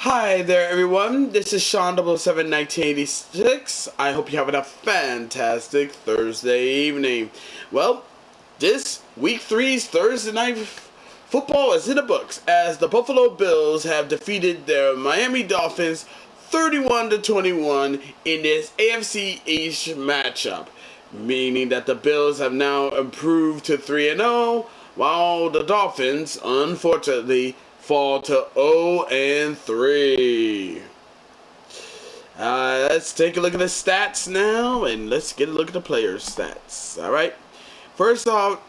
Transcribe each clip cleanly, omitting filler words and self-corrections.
Hi there, everyone. This is Sean 007 1986. I hope you're having a fantastic Thursday evening. Well, this week three's Thursday night football is in the books as the Buffalo Bills have defeated their Miami Dolphins 31-21 in this AFC East matchup, meaning that the Bills have now improved to 3-0, while the Dolphins, unfortunately, fall to 0-3. Let's take a look at the stats now, and let's get a look at the players' stats. All right. First off,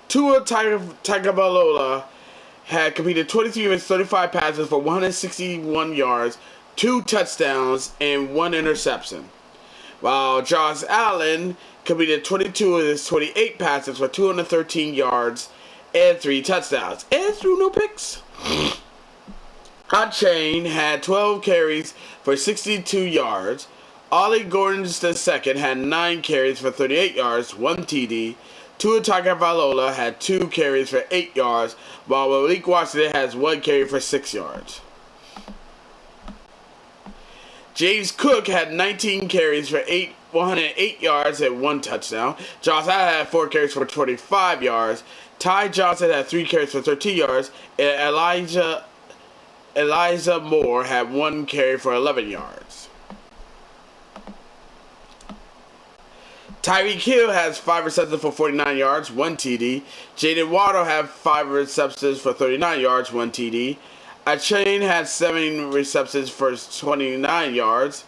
Tua Tagovailoa had completed 23 of his 35 passes for 161 yards, 2 touchdowns, and 1 interception. While Josh Allen completed 22 of his 28 passes for 213 yards and 3 touchdowns, and threw no picks. Hot Chain had 12 carries for 62 yards. Ollie Gordon II had 9 carries for 38 yards, 1 TD. Tua Tagovailoa had 2 carries for 8 yards, while Malik Washington has 1 carry for 6 yards. James Cook had 19 carries for 108 yards and 1 touchdown. Josh Allen had 4 carries for 25 yards. Ty Johnson had 3 carries for 13 yards, and Elijah Moore had 1 carry for 11 yards. Tyreek Hill has 5 receptions for 49 yards, 1 TD. Jaden Waddle had 5 receptions for 39 yards, 1 TD. Achane had 7 receptions for 29 yards.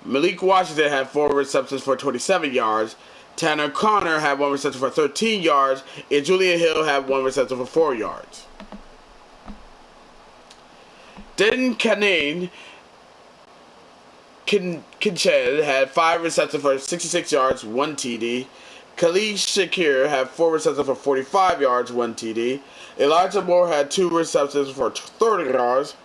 Malik Washington had 4 receptions for 27 yards. Tanner Connor had 1 reception for 13 yards, and Julian Hill had 1 reception for 4 yards. Den Kincaid had 5 receptions for 66 yards, 1 TD. Khalid Shakir had 4 receptions for 45 yards, 1 TD. Elijah Moore had 2 receptions for 30 yards.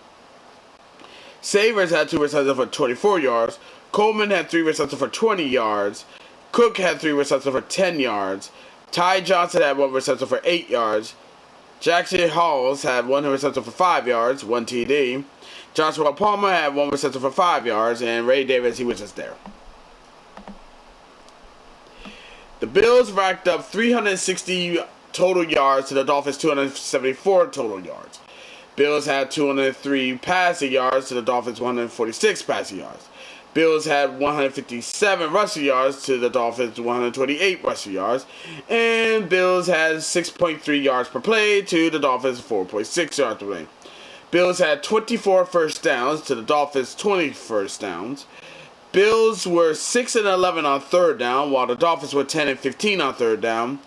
Savers had 2 receptions for 24 yards. Coleman had 3 receptions for 20 yards. Cook had 3 receptions for 10 yards. Ty Johnson had 1 reception for 8 yards. Jackson Halls had 1 reception for 5 yards, 1 TD. Joshua Palmer had 1 reception for 5 yards, and Ray Davis, he was just there. The Bills racked up 360 total yards to the Dolphins' 274 total yards. Bills had 203 passing yards to the Dolphins' 146 passing yards. Bills had 157 rushing yards to the Dolphins' 128 rushing yards. And Bills had 6.3 yards per play to the Dolphins' 4.6 yards per play. Bills had 24 first downs to the Dolphins' 20 first downs. Bills were 6-11 on third down, while the Dolphins were 10-15 on third down.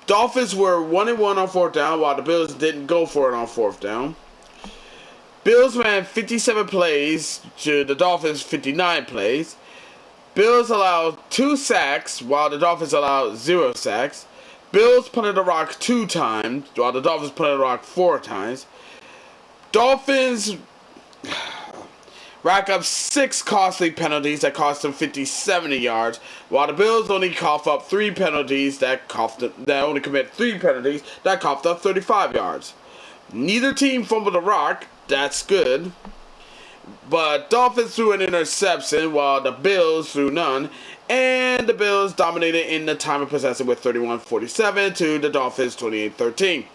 Dolphins were 1-1 on fourth down, while the Bills didn't go for it on fourth down. Bills ran 57 plays to the Dolphins' 59 plays. Bills allowed 2 sacks, while the Dolphins allowed 0 sacks. Bills punted the rock 2 times, while the Dolphins punted the rock 4 times. Dolphins rack up 6 costly penalties that cost them 50-70 yards, while the Bills only cough up 3 penalties that only commit 3 penalties that coughed up 35 yards. Neither team fumbled the rock. That's good. But Dolphins threw an interception while the Bills threw none. And the Bills dominated in the time of possession with 31-47 to the Dolphins 28-13.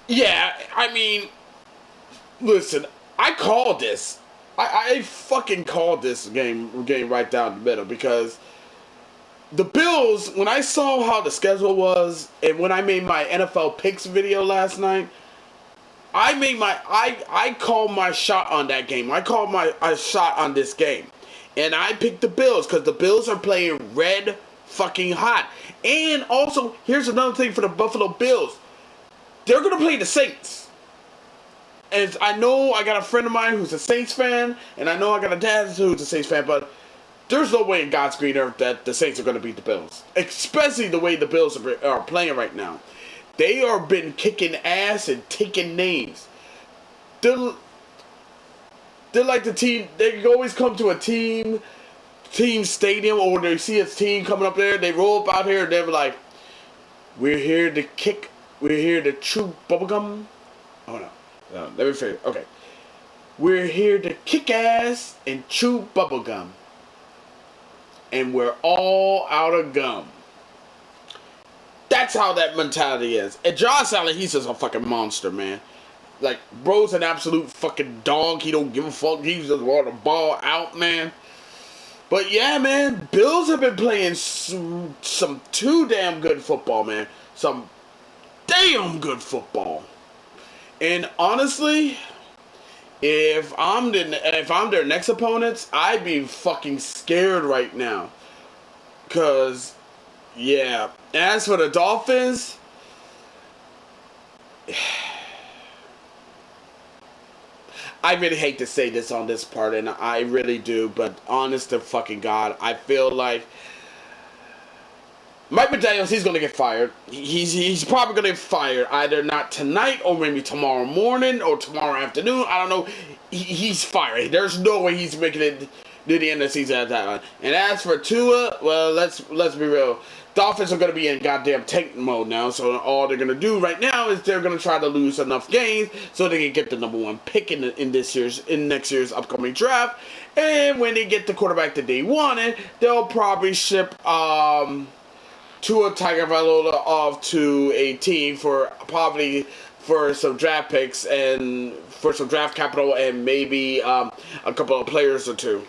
Yeah, I mean, listen, I called this. I fucking called this game right down the middle because the Bills, when I saw how the schedule was and when I made my NFL picks video last night, I called my shot on that game. I called my shot on this game. And I picked the Bills because the Bills are playing red fucking hot. And also, here's another thing for the Buffalo Bills. They're going to play the Saints. And I know I got a friend of mine who's a Saints fan, and I know I got a dad who's a Saints fan, but there's no way in God's green earth that the Saints are going to beat the Bills. Especially the way the Bills are playing right now. They are been kicking ass and taking names. They're like the team. They always come to a team stadium, or when they see a team coming up there, they roll up out here and they're like, "We're here to kick. We're here to chew bubblegum." Oh no, let me figure. Okay, We're here to kick ass and chew bubblegum. And we're all out of gum. That's how that mentality is. And Josh Allen, he's just a fucking monster, man. Like, bro's an absolute fucking dog. He don't give a fuck. He just want the ball out, man. But yeah, man, Bills have been playing some too damn good football, man. Some damn good football. And honestly, if I'm their next opponents, I'd be fucking scared right now. Cause, yeah. As for the Dolphins, I really hate to say this on this part, and I really do, but honest to fucking God, I feel like Mike McDaniels, he's going to get fired. He's probably going to get fired either not tonight or maybe tomorrow morning or tomorrow afternoon. I don't know. He's fired. There's no way he's making it to the end of the season at that one. And as for Tua, well, let's be real. Dolphins are going to be in goddamn tank mode now, so all they're going to do right now is they're going to try to lose enough games so they can get the number one pick in next year's upcoming draft. And when they get the quarterback that they wanted, they'll probably ship Tua Tagovailoa off to a team for some draft picks and for some draft capital and maybe a couple of players or two.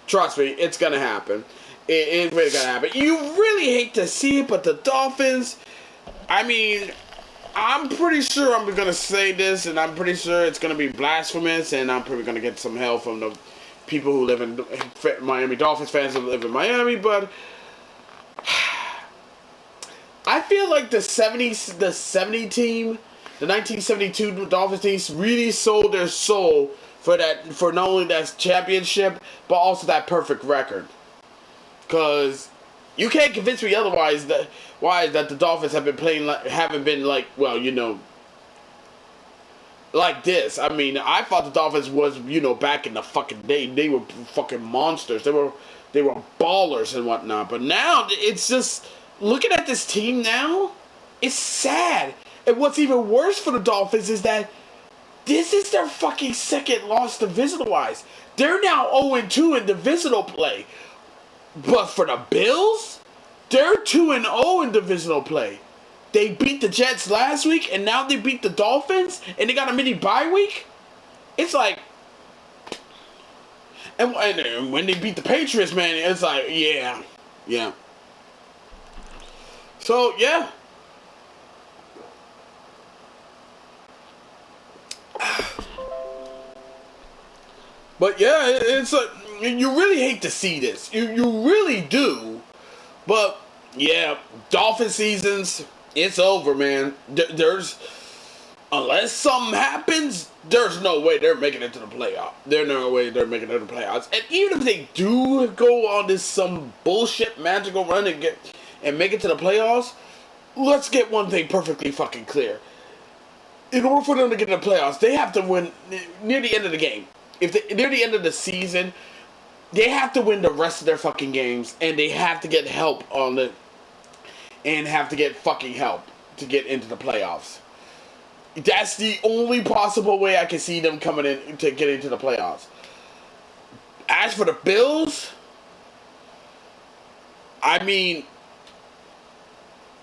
Trust me, it's going to happen. It's really going to happen. You really hate to see it, but the Dolphins, I mean, I'm pretty sure I'm going to say this, and I'm pretty sure it's going to be blasphemous, and I'm probably going to get some hell from the people who live in Miami, Dolphins fans who live in Miami, but I feel like the 70 team, the 1972 Dolphins team really sold their soul for not only that championship, but also that perfect record. Because you can't convince me otherwise that the Dolphins haven't been like like this. I mean, I thought the Dolphins was, back in the fucking day, they were fucking monsters. They were ballers and whatnot. But now it's just looking at this team now, it's sad. And what's even worse for the Dolphins is that this is their fucking second loss divisional-wise. They're now 0-2 in divisional play. But for the Bills, they're 2-0 in divisional play. They beat the Jets last week, and now they beat the Dolphins, and they got a mini bye week. It's like, and when they beat the Patriots, man, it's like, yeah. So yeah. But yeah, it's like, you really hate to see this. You really do. But yeah, Dolphin seasons, it's over, man. Unless something happens, there's no way they're making it to the playoffs. There's no way they're making it to the playoffs. And even if they do go on this some bullshit magical run and make it to the playoffs, let's get one thing perfectly fucking clear. In order for them to get to the playoffs, they have to win near the end of the game. Near the end of the season, they have to win the rest of their fucking games, and they have to get help on it, and have to get fucking help to get into the playoffs. That's the only possible way I can see them coming in to get into the playoffs. As for the Bills, I mean,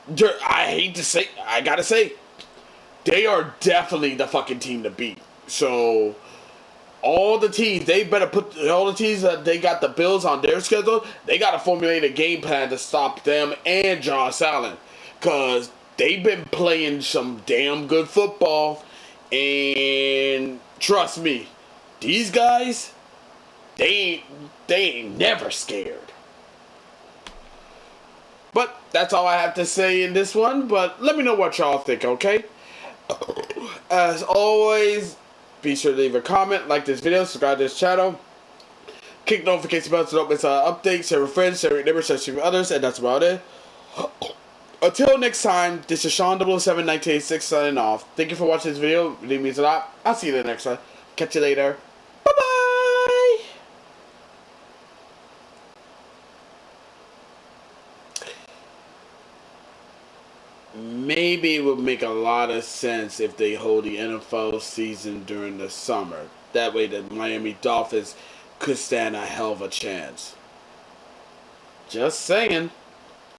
I gotta say, they are definitely the fucking team to beat. So all the teams that they got the Bills on their schedule, they got to formulate a game plan to stop them and Josh Allen. Because they've been playing some damn good football. And trust me, these guys, they ain't never scared. But that's all I have to say in this one. But let me know what y'all think, okay? As always, be sure to leave a comment, like this video, subscribe to this channel, click notification bell so don't miss updates, share with friends, share with neighbors, share with others, and that's about it. Until next time, this is Sean 0071986 signing off. Thank you for watching this video. It means a lot. I'll see you in the next one. Catch you later. Bye-bye! Maybe maybe it would make a lot of sense if they hold the NFL season during the summer. That way the Miami Dolphins could stand a hell of a chance. Just saying.